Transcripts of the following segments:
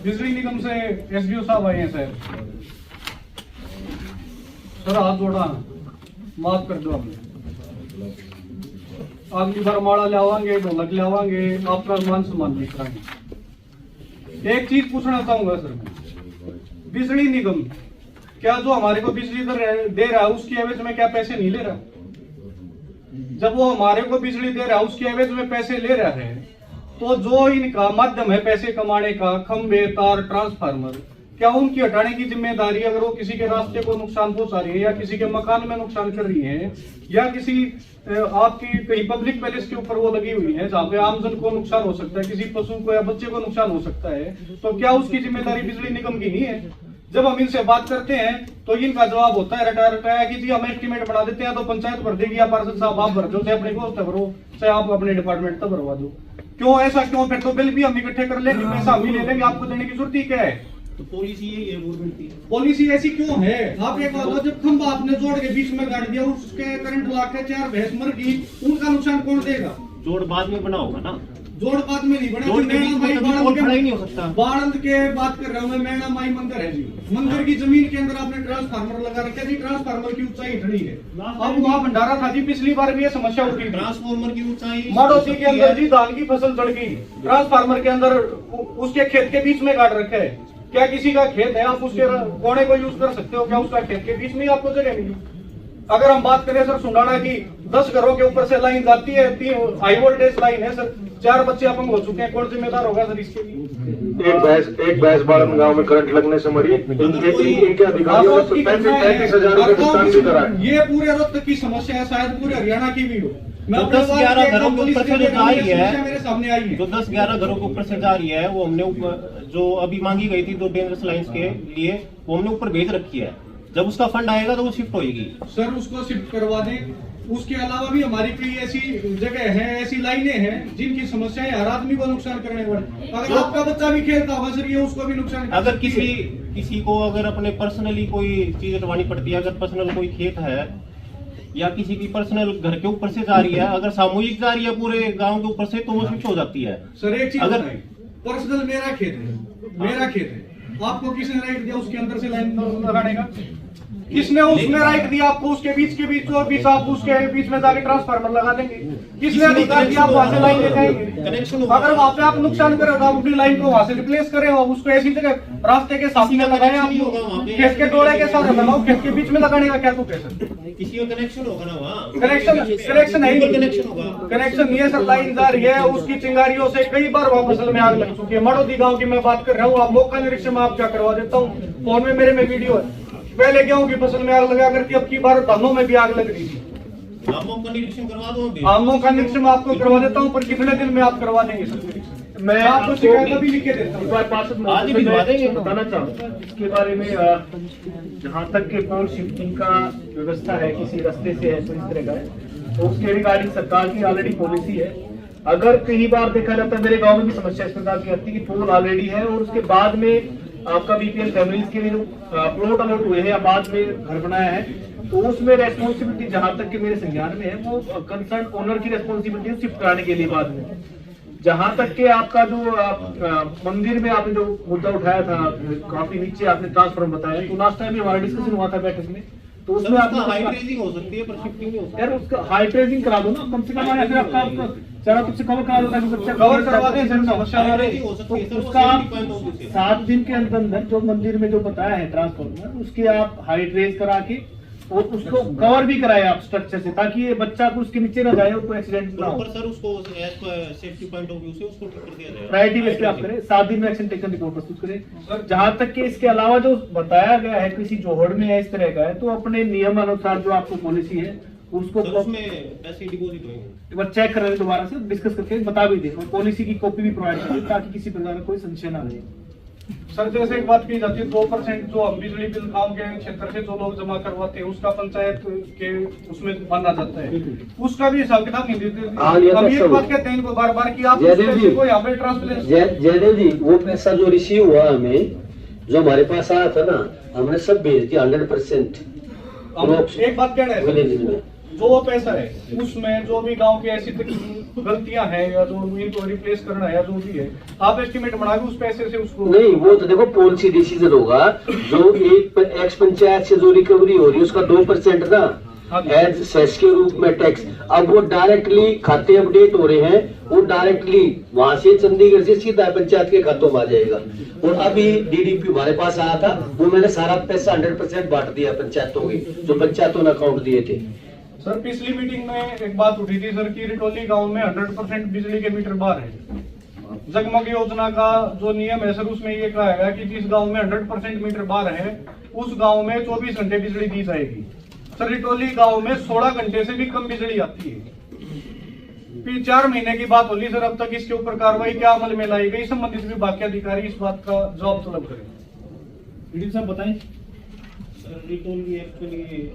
बिजली निगम से एसडीओ साहब आए हैं सर। सर हाथ जोड़ा, माफ कर दो। हमने अगली बार माड़ा लावांगे, ढोलक लावांगे, आपका मान सम्मान नहीं कराएंगे। एक चीज पूछना चाहूंगा सर, बिजली निगम क्या जो हमारे को बिजली दे रहा है उसकी एवज में क्या पैसे नहीं ले रहा? जब वो हमारे को बिजली दे रहा है उसकी एवज में पैसे ले रहा है, तो जो इनका माध्यम है पैसे कमाने का, खंबे, तार, ट्रांसफार्मर, क्या उनकी हटाने की जिम्मेदारी अगर वो किसी के रास्ते को नुकसान पहुंचा रही है या किसी के मकान में नुकसान कर रही है या किसी आपकी कहीं पब्लिक पैलेस के ऊपर वो लगी हुई है जहाँ पे आमजन को नुकसान हो सकता है, किसी पशु को या बच्चे को नुकसान हो सकता है, तो क्या उसकी जिम्मेदारी बिजली निगम की नहीं है? जब हम इनसे बात करते हैं तो इनका जवाब होता है रटाया कि जी हम एस्टीमेट बना देते हैं तो पंचायत भर देगी या पार्षद साहब आप भर दो, चाहे अपने को भरो, चाहे आप अपने डिपार्टमेंट तक भरवा दो। क्यों ऐसा क्यों? फिर तो बिल भी हम इकट्ठे कर लेंगे, पैसा हम ही ले लेंगे, आपको देने की जरूरत ही क्या है? तो पॉलिसी यही है गवर्नमेंट की। पॉलिसी ऐसी क्यों है? आप एक बात, जब खंबा आपने जोड़ के बीच में गाड़ दिया, उसके करंट लाके 4 भैंस मर गई, उनका नुकसान कौन देगा? जोड़ बाद में बना होगा ना, जोड़ बाद में नहीं बना। जोड़ के बीच में कभी खड़ा ही नहीं हो सकता। बाड़ंद के बात कर रहा हूँ मैं, मैणा माई मंदिर है जी, मंदिर की जमीन के अंदर आपने ट्रांसफार्मर लगा रखा है जी, ट्रांसफार्मर की ऊंचाई इतनी है। अब वहाँ भंडारा था जी, पिछली बार भी ये समस्या उठी, ट्रांसफार्मर की ऊंचाई माड़ोसी के अंदर जी धान की फसल चढ़ गई, ट्रांसफार्मर के अंदर उसके खेत के बीच में गाड़ रखा है। क्या किसी का खेत है आप उसके कोने को यूज कर सकते हो? क्या उसका खेत के बीच में आपको जगह मिली? अगर हम बात करें सर सुंडाना की, 10 घरों के ऊपर से लाइन जाती है, 3 हाई वोल्टेज लाइन है सर, 4 बच्चे अपंग हो चुके हैं, कौन जिम्मेदार होगा सर इसके लिए? एक भैंस बाड़न गांव में करंट लगने से मरी, इनके अधिकारियों ने 35,000 रुपए भुगतान भी करा है। ये पूरे रोहतक की समस्या है, शायद पूरे हरियाणा की भी हो। जो 10-11 घरों के ऊपर से जो जा रही है, मेरे सामने आई है, जो 10-11 घरों के ऊपर से जा रही है, वो हमने जो अभी मांगी गई थी 2 डेंजरस लाइंस के लिए, वो हमने ऊपर भेज रखी है। जब उसका फंड आएगा तो वो शिफ्ट होगी सर, उसको शिफ्ट करवा दें। उसके अलावा भी हमारी कई ऐसी जगह है, ऐसी लाइनें हैं जिनकी समस्याएं हर आदमी को नुकसान करने वाली। अगर आपका बच्चा भी खेलता होगा सर, ये उसको भी नुकसान। अगर किसी को अगर अपने पर्सनली कोई चीज हटवानी पड़ती है, अगर पर्सनल कोई खेत है या किसी की पर्सनल घर के ऊपर से जा रही है, अगर सामूहिक जा रही है पूरे गांव के ऊपर से, तो वो शिफ्ट हो जाती है। सर एक चीज अगर पर्सनल मेरा खेत है, आपको किसने राइट दिया उसके अंदर से लाइन लगाने का? किसने उसमें राइट दिया आपको? उसके बीच के बीच और बीच आप उसके बीच में जाके ट्रांसफार्मर लगा देंगे? किसने अधिकार दिया आप वहां से लाइन ले जाएंगे? अगर वहां पे आप नुकसान करें तो आप अपनी लाइन को वहां से रिप्लेस करें, और उसको ऐसी जगह रास्ते के सामने लगाए, आप खेत के डोले के साथ लगाओ, खेत के बीच में लगाने का क्या तो कैसे? किसी का कनेक्शन होगा ना वहाँ, कनेक्शन है, कनेक्शन होगा, कनेक्शन नहीं है सर। लाइन जा रही है, उसकी चिंगारियों से कई बार वहाँ फसल में आग लग चुकी है। मड़ोदी गांव की मैं बात कर रहा हूँ, आप मौका निरीक्षण में आप क्या करवा देता हूँ, फोन में मेरे में वीडियो है। पहले गेहूं की फसल में आग लगा करके अब की बार धानों में भी आग लग रही थी। आमों का निरीक्षण करवा दो, आमों का निरीक्षण आपको करवा देता हूँ, पर कितने दिन में आप करवा देंगे सर? मैं आपको शिकायत भी लिख के देता हूँ, आज भी भिजवा देंगे। बताना चाहूँगा इसके बारे में, जहाँ तक के पोल शिफ्टिंग का व्यवस्था है, किसी रास्ते से है तो इस तरह का है, तो उसके रिगार्डिंग सरकार की ऑलरेडी पॉलिसी है। अगर कई बार देखा जाता है, मेरे गाँव में भी समस्या इस प्रकार की आती है कि पोल ऑलरेडी है और उसके बाद में आपका बीपीएल फैमिलीज के लिए जो प्लॉट अलॉट हुए हैं या बाद में घर बनाया है, तो उसमें रेस्पॉन्सिबिलिटी जहां तक कि मेरे संज्ञान में है, वो कंसर्न ओनर की रेस्पॉन्सिबिलिटी है शिफ्ट कराने के लिए बाद में। जहां तक के आपका जो मंदिर में आपने जो मुद्दा उठाया था, काफी नीचे आपने ट्रांसफॉर्म बताया, तो लास्ट टाइम भी हमारा डिस्कशन हुआ था बैठक में, तो उसमें आपका हाई ट्रेजिंग हो सकती है पर शिफ्टिंग नहीं हो सकती। यार उसका हाई ट्रेजिंग करा दो ना कम से कम, या फिर आपका चलो कुछ कवर करा दो ताकि बच्चा कवर करवा दें सर, समस्या हाई आ रही ट्रेजिंग हो सकती है, तो उसका 7 दिन के अंदर जो मंदिर में जो बताया है ट्रांसफॉर्मर, उसके आप हाइट रेज करा के और उसको कवर भी कराए आप स्ट्रक्चर से, ताकि ये बच्चा को उसके नीचे ना जाए और कोई एक्सीडेंट ना हो। सर उसको सेफ्टी पॉइंट ऑफ व्यू से उसको ठीक कर दिया जाएगा, प्रायोरिटी बेस पे आप करें, 7 दिन में एक्शन टेकन रिपोर्ट प्रस्तुत करें। जहां तक कि इसके अलावा जो बताया गया है किसी जोहड़ में है इस तरह का है, तो अपने नियम अनुसार जो आपको पॉलिसी है उसको उसमें पैसे डिपॉजिट होंगे, एक बार चेक करें, दोबारा से डिस्कस करके बता भी दें और पॉलिसी की कॉपी भी प्रोवाइड करें ताकि किसी प्रकार का कोई संशय ना रहे। सर जैसे एक बात की जाती है, 2% जो हम बिजली बिल गांव के क्षेत्र से जो लोग जमा करवाते हैं उसका पंचायत के उसमें माना जाता है, उसका भी हिसाब किताब नहीं देते। हम ये बात कहते हैं इनको बार बार कि आप कोई हमें ट्रांसपेरेंसी। जयदेव जी, वो पैसा जो रिसीव हुआ हमें, जो हमारे पास आया था ना, हमने सब भेज दिया 100%। एक बात कह रहे हैं, जो वो पैसा है उसमें जो भी गांव की ऐसी गलतियां हैं या जो इनको रिप्लेस करना है या जो भी है, आप एस्टिमेट बना के उस पैसे से उसको नहीं, वो तो देखो पॉलिसी डिसीजन होगा। जो एक एक्स पंचायत से जो रिकवरी हो रही है उसका 2% ना एज सेस के रूप में टैक्स, अब वो डायरेक्टली खाते अपडेट हो रहे हैं, वो डायरेक्टली वहां से चंडीगढ़ से सीधा पंचायत के खातों में आ जाएगा। और अभी डीडीपी हमारे पास आया था, वो मैंने सारा पैसा 100% बांट दिया पंचायतों की, जो पंचायतों ने अकाउंट दिए थे। सर पिछली मीटिंग में एक बात उठी थी सर की रिटोली गांव में 100% बिजली के मीटर बाहर है। जगमग योजना का जो नियम है सर उसमें ये कहा है कि जिस गांव में 100% मीटर बाहर है उस गांव में 24 घंटे बिजली दी जाएगी। सर रिटोली गांव में 16 घंटे से भी कम बिजली आती है। फिर 4 महीने की बात होली सर, अब तक इसके ऊपर कार्रवाई क्या अमल में लाई गई? संबंधित विभाग के अधिकारी इस बात का जवाब तलब करें। डीडी साहब बताएं। रिटोली एक्चुअली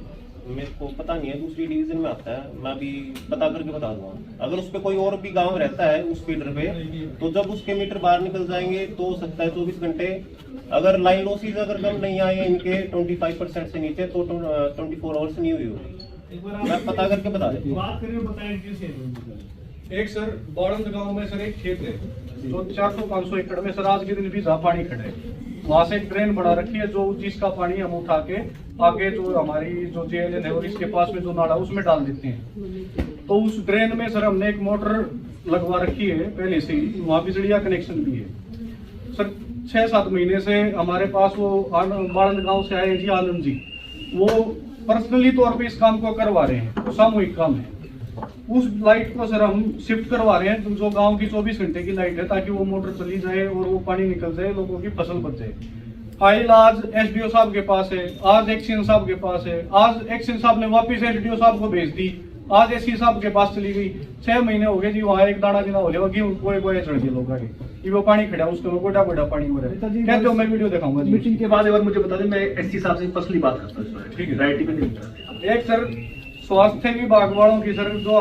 मेरे को पता नहीं है, दूसरी डिवीजन में आता है, मैं भी पता करके बता दूंगा। अगर उस पे कोई और भी गांव रहता है उस फीडर पे, तो जब उसके मीटर बाहर निकल जाएंगे तो हो सकता है 24 घंटे। अगर लाइन लॉसेज अगर कम नहीं आए इनके 25% से नीचे तो 24 आवर्स नहीं हुई होगी। मैं पता करके बता देता हूँ। बात करिए, बताएं। एक सर बाड़ंद गांव में सर एक खेत है जो 400-500 एकड़ में सर आज के दिन भी जहाँ पानी खड़ा है, वहां से एक ड्रेन बना रखी है जो जिसका पानी हम उठा के आगे जो हमारी जो जेएलएन है और इसके पास में जो नाला उसमें डाल देते हैं। तो उस ड्रेन में सर हमने एक मोटर लगवा रखी है पहले से ही, वहाँ बिजली का कनेक्शन भी है। सर 6-7 महीने से हमारे पास वो बाड़ंद गांव से आए जी आनंद जी, वो पर्सनली तौर पे इस काम को करवा रहे हैं, तो सामूहिक काम है। उस लाइट को सर हम शिफ्ट करवा रहे हैं जो गांव की 24 घंटे की लाइट है, ताकि वो मोटर चली जाए और वो पानी निकल जाए, लोगों की फसल बच जाए। फाइल आज एसडीओ साहब के पास है, आज एक्शन साहब के पास है, आज एक्शन साहब ने वापिस एसडीओ साहब को भेज दी, आज एससी साहब के पास चली गई। 6 महीने हो गए जी, वहाँ एक दाना दिना हो गया, गेहूं कोई चढ़ गए लोग आगे, ये वो पानी खड़ा उसको गोटा पानी हो रहा है। कहते हो मैं वीडियो दिखाऊंगा जी। मीटिंग के बाद एक बार मुझे बता दें, मैं एससी साहब से पर्सनली बात करता हूँ। ठीक है, राइट पे नहीं। एक सर स्वास्थ्य विभाग वालों की सर जो